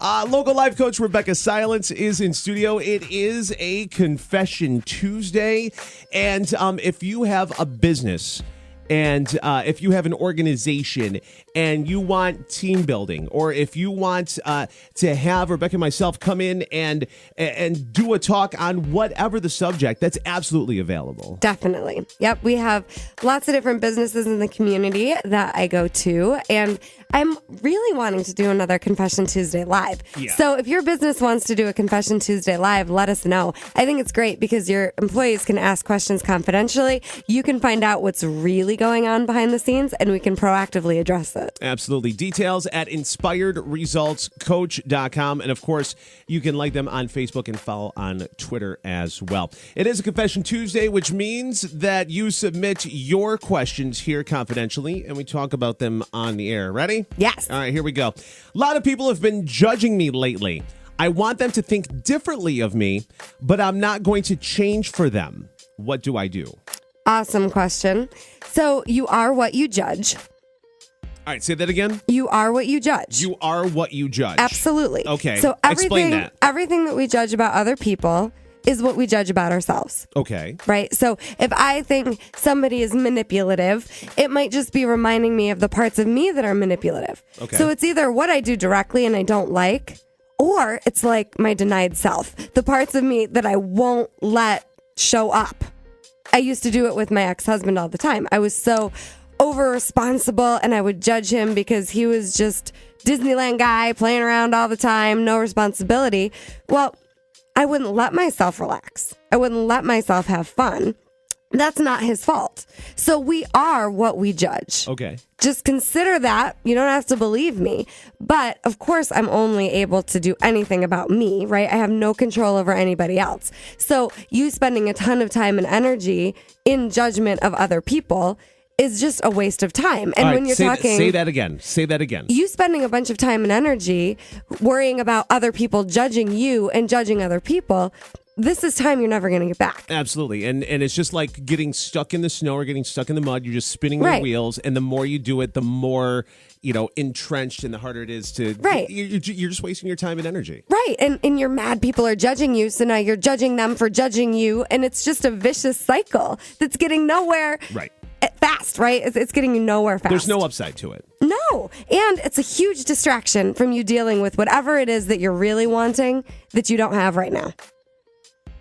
Local life coach Rebeccah Silence is in studio. It is a Confession Tuesday. And if you have a business and if you have an organization and you want team building, or if you want to have Rebeccah and myself come in and do a talk on whatever the subject, that's absolutely available. Definitely. Yep. We have lots of different businesses in the community that I go to, and I'm really wanting to do another Confession Tuesday live. Yeah. So if your business wants to do a Confession Tuesday live, let us know. I think it's great because your employees can ask questions confidentially. You can find out what's really going on behind the scenes, and we can proactively address it. Absolutely. Details at inspiredresultscoach.com. And of course, you can like them on Facebook and follow on Twitter as well. It is a Confession Tuesday, which means that you submit your questions here confidentially, and we talk about them on the air. Ready? Yes. All right, here we go. A lot of people have been judging me lately. I want them to think differently of me, but I'm not going to change for them. What do I do? Awesome question. So you are what you judge. All right, say that again. You are what you judge. You are what you judge. Absolutely. Okay. So explain that. Everything that we judge about other people is what we judge about ourselves. Okay. Right? So if I think somebody is manipulative, it might just be reminding me of the parts of me that are manipulative. Okay. So it's either what I do directly and I don't like, or it's like my denied self, the parts of me that I won't let show up. I used to do it with my ex-husband all the time. I was so over responsible, and I would judge him because he was just Disneyland guy playing around all the time, no responsibility. Well, I wouldn't let myself relax. I wouldn't let myself have fun. That's not his fault. So we are what we judge. Okay. Just consider that. You don't have to believe me. But of course, I'm only able to do anything about me, right? I have no control over anybody else. So you spending a ton of time and energy in judgment of other people is just a waste of time. And when you're talking... Say that again. Say that again. You spending a bunch of time and energy worrying about other people judging you and judging other people, this is time you're never going to get back. Absolutely. And it's just like getting stuck in the snow or getting stuck in the mud. You're just spinning your wheels. And the more you do it, the more, entrenched and the harder it is to... Right. You're just wasting your time and energy. Right. And you're mad people are judging you. So now you're judging them for judging you. And it's just a vicious cycle that's getting nowhere. Right. Fast, right? It's getting you nowhere fast. There's no upside to it. No. And it's a huge distraction from you dealing with whatever it is that you're really wanting that you don't have right now.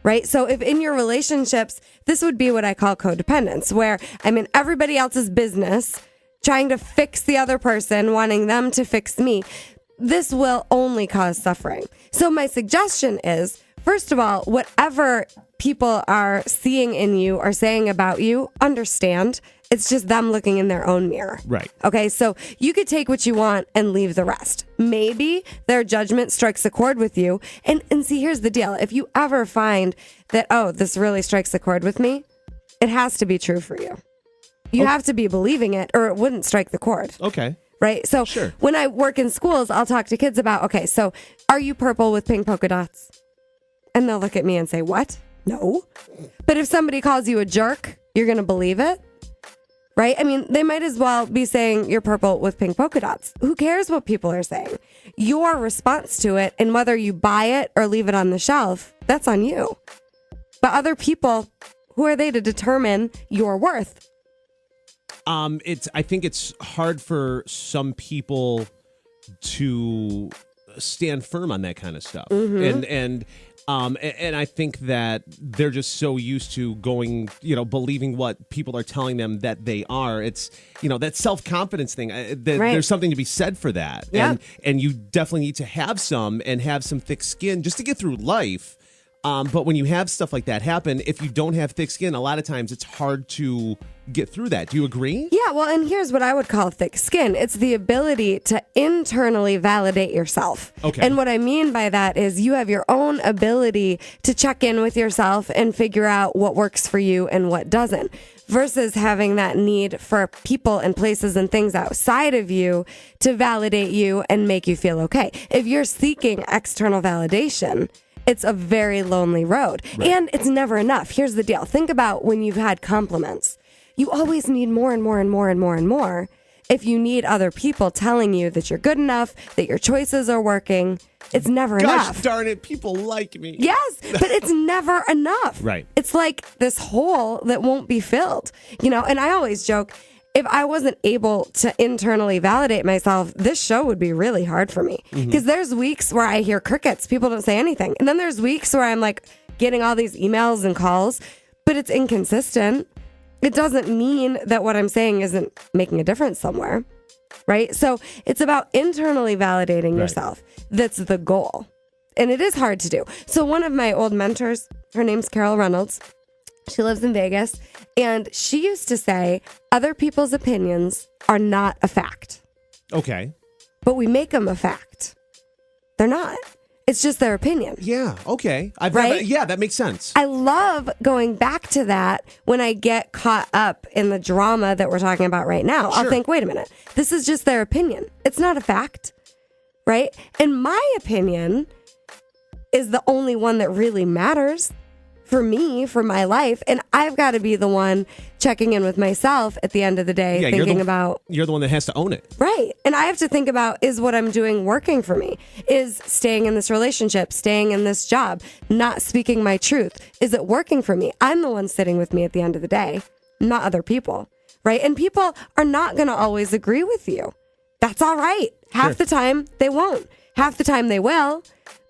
Right? So if in your relationships, this would be what I call codependence, where I'm in everybody else's business, trying to fix the other person, wanting them to fix me. This will only cause suffering. So my suggestion is, first of all, whatever people are seeing in you or saying about you, understand. It's just them looking in their own mirror. Right. Okay, so you could take what you want and leave the rest. Maybe their judgment strikes a chord with you. And see, here's the deal. If you ever find that, this really strikes a chord with me, it has to be true for you. You have to be believing it, or it wouldn't strike the chord. Okay. Right? So Sure. When I work in schools, I'll talk to kids about, okay, so are you purple with pink polka dots? And they'll look at me and say, what? No. But if somebody calls you a jerk, you're going to believe it? Right? I mean, they might as well be saying you're purple with pink polka dots. Who cares what people are saying? Your response to it, and whether you buy it or leave it on the shelf, that's on you. But other people, who are they to determine your worth? I think it's hard for some people to stand firm on that kind of stuff. Mm-hmm. And I think that they're just so used to going, believing what people are telling them that they are. It's, that self-confidence thing. There's something to be said for that. Yeah. And you definitely need to have some thick skin just to get through life. But when you have stuff like that happen, if you don't have thick skin, a lot of times it's hard to get through that. Do you agree? Yeah, well, and here's what I would call thick skin. It's the ability to internally validate yourself. Okay. And what I mean by that is you have your own ability to check in with yourself and figure out what works for you and what doesn't, versus having that need for people and places and things outside of you to validate you and make you feel okay. If you're seeking external validation, it's a very lonely road. Right. And it's never enough. Here's the deal. Think about when you've had compliments. You always need more and more and more and more and more if you need other people telling you that you're good enough, that your choices are working. It's never Gosh enough. darn it, people like me. Yes, but it's never enough. Right. It's like this hole that won't be filled, and I always joke, if I wasn't able to internally validate myself, this show would be really hard for me. Because there's weeks where I hear crickets, people don't say anything. And then there's weeks where I'm like getting all these emails and calls, but it's inconsistent. It doesn't mean that what I'm saying isn't making a difference somewhere. Right? So it's about internally validating yourself. That's the goal. And it is hard to do. So one of my old mentors, her name's Carol Reynolds. She lives in Vegas. And she used to say, other people's opinions are not a fact. Okay. But we make them a fact. They're not. It's just their opinion. Yeah. Okay. Right? Yeah, that makes sense. I love going back to that when I get caught up in the drama that we're talking about right now. Sure. I'll think, wait a minute, this is just their opinion. It's not a fact, right? And my opinion is the only one that really matters for me, for my life. And I've got to be the one checking in with myself at the end of the day, thinking about... You're the one that has to own it. Right. And I have to think about, is what I'm doing working for me? Is staying in this relationship, staying in this job, not speaking my truth? Is it working for me? I'm the one sitting with me at the end of the day, not other people. Right. And people are not going to always agree with you. That's all right. Half the time they won't. Half the time they will.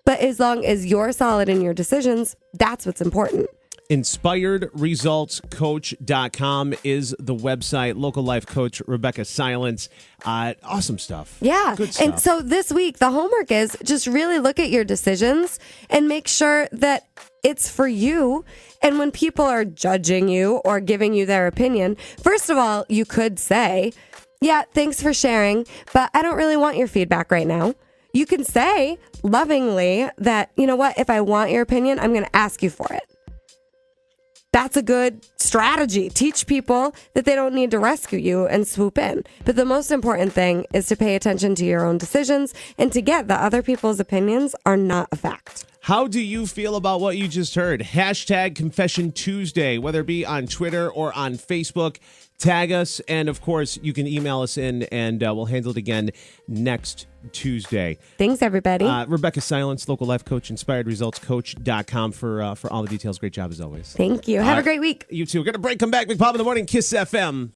But as long as you're solid in your decisions, that's what's important. InspiredResultsCoach.com is the website. Local life coach Rebeccah Silence. Awesome stuff. Yeah. Good stuff. And so this week, the homework is just really look at your decisions and make sure that it's for you. And when people are judging you or giving you their opinion, first of all, you could say, yeah, thanks for sharing, but I don't really want your feedback right now. You can say lovingly that, you know what, if I want your opinion, I'm going to ask you for it. That's a good strategy. Teach people that they don't need to rescue you and swoop in. But the most important thing is to pay attention to your own decisions and to get that other people's opinions are not a fact. How do you feel about what you just heard? Hashtag Confession Tuesday, whether it be on Twitter or on Facebook. Tag us, and of course, you can email us in, and we'll handle it again next Tuesday. Thanks, everybody. Rebeccah Silence, local life coach, InspiredResultsCoach.com for all the details. Great job as always. Thank you. Have a great week. You too. We're going to break. Come back. Big Pop in the Morning, Kiss FM.